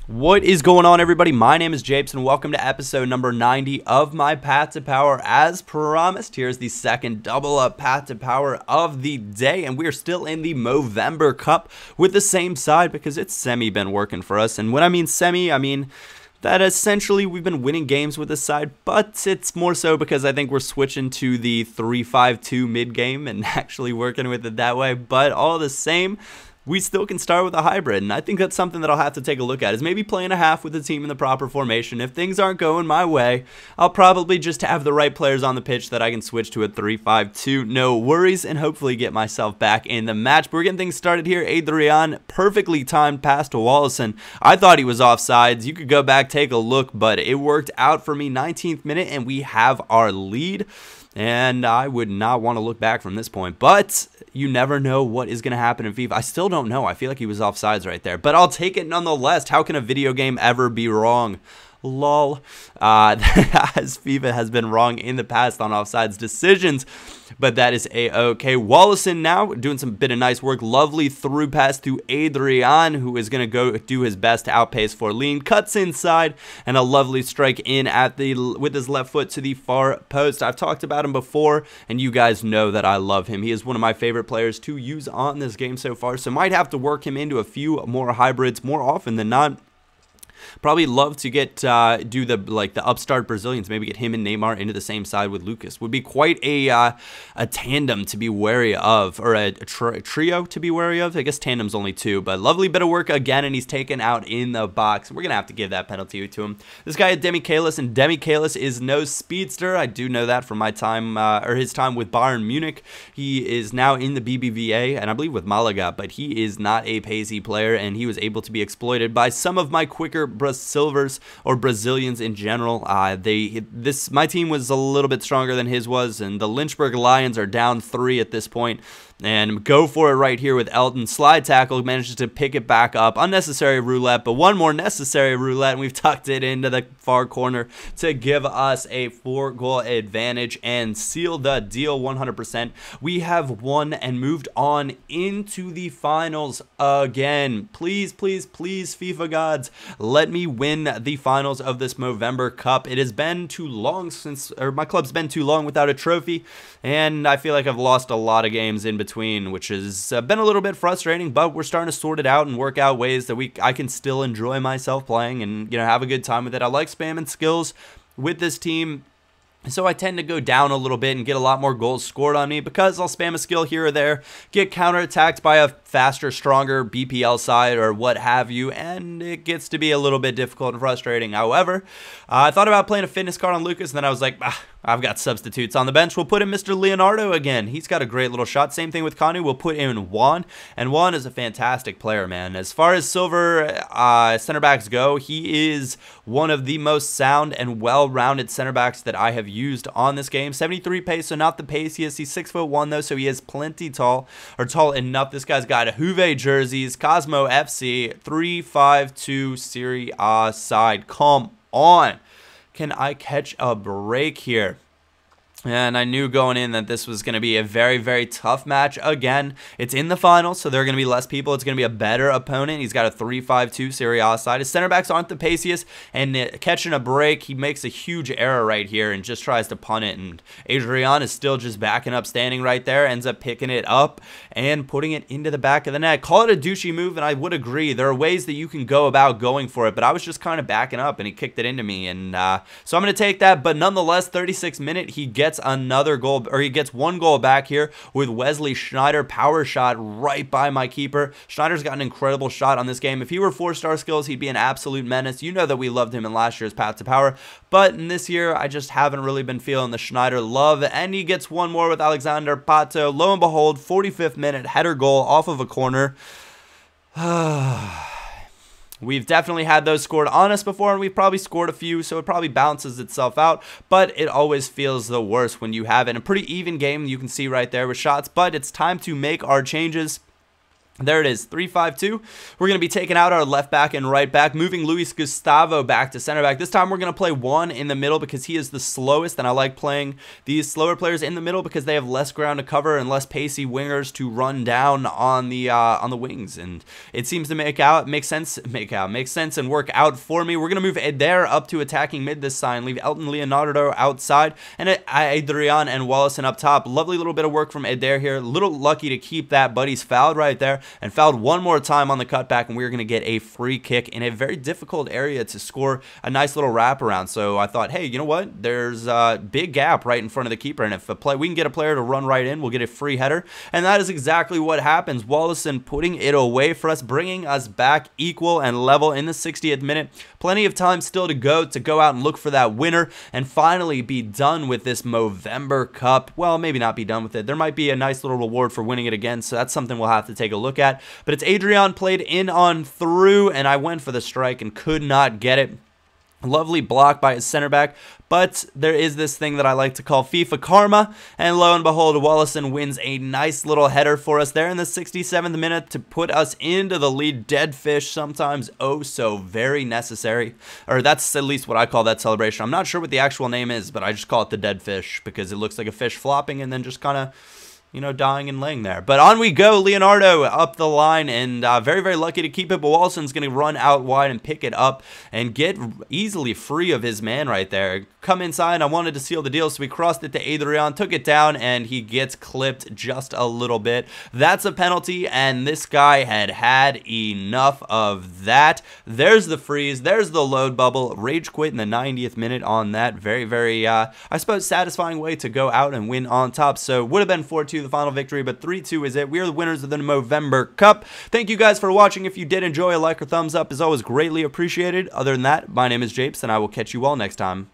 What is going on, everybody? My name is Japes, and welcome to episode number 90 of my Path to Power. As promised, here's the second double-up Path to Power of the day, and we are still in the Movember Cup with the same side because it's been working for us. And when I mean semi, I mean that essentially we've been winning games with this side, but it's more so because I think we're switching to the 3-5-2 mid-game and actually working with it that way. But all the same, we still can start with a hybrid, and I think that's something that I'll have to take a look at, is maybe playing a half with the team in the proper formation. If things aren't going my way, I'll probably just have the right players on the pitch that I can switch to a 3-5-2, no worries, and hopefully get myself back in the match. But we're getting things started here. Adrian, perfectly timed pass to Wallison. I thought he was offsides. You could go back, take a look, but it worked out for me. 19th minute, and we have our lead. And I would not want to look back from this point. But you never know what is going to happen in FIFA. I still don't know. I feel like he was offsides right there. But I'll take it nonetheless. How can a video game ever be wrong? Lol. As FIFA has been wrong in the past on offsides decisions, but that is a-okay. Wallison now doing some bit of nice work. Lovely through pass to Adrian, who is going to go do his best to outpace Forleen. Cuts inside, and a lovely strike in at with his left foot to the far post. I've talked about him before, and you guys know that I love him. He is one of my favorite players to use on this game so far, so might have to work him into a few more hybrids more often than not. Probably love to get do the upstart Brazilians, maybe get him and Neymar into the same side with Lucas. Would be quite a tandem to be wary of, or a trio to be wary of. I guess tandem's only two, but lovely bit of work again, and he's taken out in the box. We're gonna have to give that penalty to him. This guy had Demi Kalis, and Demi Kalis is no speedster. I do know that from my time or his time with Bayern Munich. He is now in the BBVA, and I believe with Malaga, but he is not a pacey player, and he was able to be exploited by some of my quicker Silvers or Brazilians in general. My team was a little bit stronger than his was, and the Lynchburg Lions are down 3 at this point. And go for it right here with Elton. Slide tackle, manages to pick it back up. Unnecessary roulette, but one more necessary roulette, and we've tucked it into the far corner to give us a 4-goal advantage and seal the deal 100%. We have won and moved on into the finals again. Please, please, please, FIFA gods, let me win the finals of this Movember Cup. It has been too long or my club's been too long without a trophy, and I feel like I've lost a lot of games in between, which has been a little bit frustrating, but we're starting to sort it out and work out ways that I can still enjoy myself playing and, you know, have a good time with it. I like spamming skills with this team, so I tend to go down a little bit and get a lot more goals scored on me because I'll spam a skill here or there, get counterattacked by a faster, stronger BPL side or what have you, and it gets to be a little bit difficult and frustrating. However, I thought about playing a fitness card on Lucas, and then I was like, I've got substitutes on the bench. We'll put in Mr. Leonardo again. He's got a great little shot. Same thing with Kanu. We'll put in Juan, and Juan is a fantastic player, man. As far as silver center backs go, he is one of the most sound and well-rounded center backs that I have used on this game. 73 pace, so not the paciest. He's 6'1" though, so he is plenty tall, or tall enough. This guy's got Juve jerseys, Cosmo FC, 3-5-2 Serie A side. Come on. Can I catch a break here? And I knew going in that this was going to be a very, very tough match. Again, it's in the finals, so there are going to be less people. It's going to be a better opponent. He's got a 3-5-2 Serie A side. His center backs aren't the paciest, and catching a break, he makes a huge error right here and just tries to punt it. And Adrian is still just backing up, standing right there, ends up picking it up and putting it into the back of the net. Call it a douchey move, and I would agree. There are ways that you can go about going for it, but I was just kind of backing up, and he kicked it into me. And so I'm going to take that, but nonetheless, 36th minute, he gets another goal, or he gets one goal back here with Wesley Schneider. Power shot right by my keeper. Schneider's got an incredible shot on this game. If he were 4-star skills, he'd be an absolute menace. You know that we loved him in last year's Path to Power, but in this year, I just haven't really been feeling the Schneider love, and he gets one more with Alexander Pato. Lo and behold, 45th minute, header goal off of a corner. We've definitely had those scored on us before, and we've probably scored a few, so it probably balances itself out, but it always feels the worst when you have it. A pretty even game, you can see right there with shots, but it's time to make our changes. There it is, 3-5-2. We're going to be taking out our left back and right back, moving Luis Gustavo back to center back. This time we're going to play one in the middle because he is the slowest, and I like playing these slower players in the middle because they have less ground to cover and less pacey wingers to run down on the wings. And it seems to make sense and work out for me. We're going to move Eder up to attacking mid this time, leave Elton Leonardo outside, and Adrian and Wallison up top. Lovely little bit of work from Eder here. A little lucky to keep that, but he's fouled right there. And fouled one more time on the cutback, and we're going to get a free kick in a very difficult area to score a nice little wraparound. So I thought, hey, you know what? There's a big gap right in front of the keeper, and if we can get a player to run right in, we'll get a free header. And that is exactly what happens. Wallison putting it away for us, bringing us back equal and level in the 60th minute. Plenty of time still to go out and look for that winner and finally be done with this Movember Cup. Well, maybe not be done with it. There might be a nice little reward for winning it again, so that's something we'll have to take a look at. But it's Adrian played in on through, and I went for the strike and could not get it. Lovely block by his center back, but there is this thing that I like to call FIFA karma, and lo and behold, Wallison wins a nice little header for us there in the 67th minute to put us into the lead. Dead fish, sometimes oh so very necessary, or that's at least what I call that celebration. I'm not sure what the actual name is, but I just call it the dead fish because it looks like a fish flopping and then just kind of, you know, dying and laying there. But on we go, Leonardo up the line, and very, very lucky to keep it, but Walson's going to run out wide and pick it up and get easily free of his man right there. Come inside, I wanted to seal the deal, so we crossed it to Adrian, took it down, and he gets clipped just a little bit. That's a penalty, and this guy had enough of that. There's the freeze, there's the load bubble, rage quit in the 90th minute on that. Very, very, I suppose, satisfying way to go out and win on top. So would have been 4-2 the final victory, but 3-2 is it. We are the winners of the Movember Cup. Thank you guys for watching. If you did enjoy, a like or thumbs up is always greatly appreciated. Other than that, my name is Japes, and I will catch you all next time.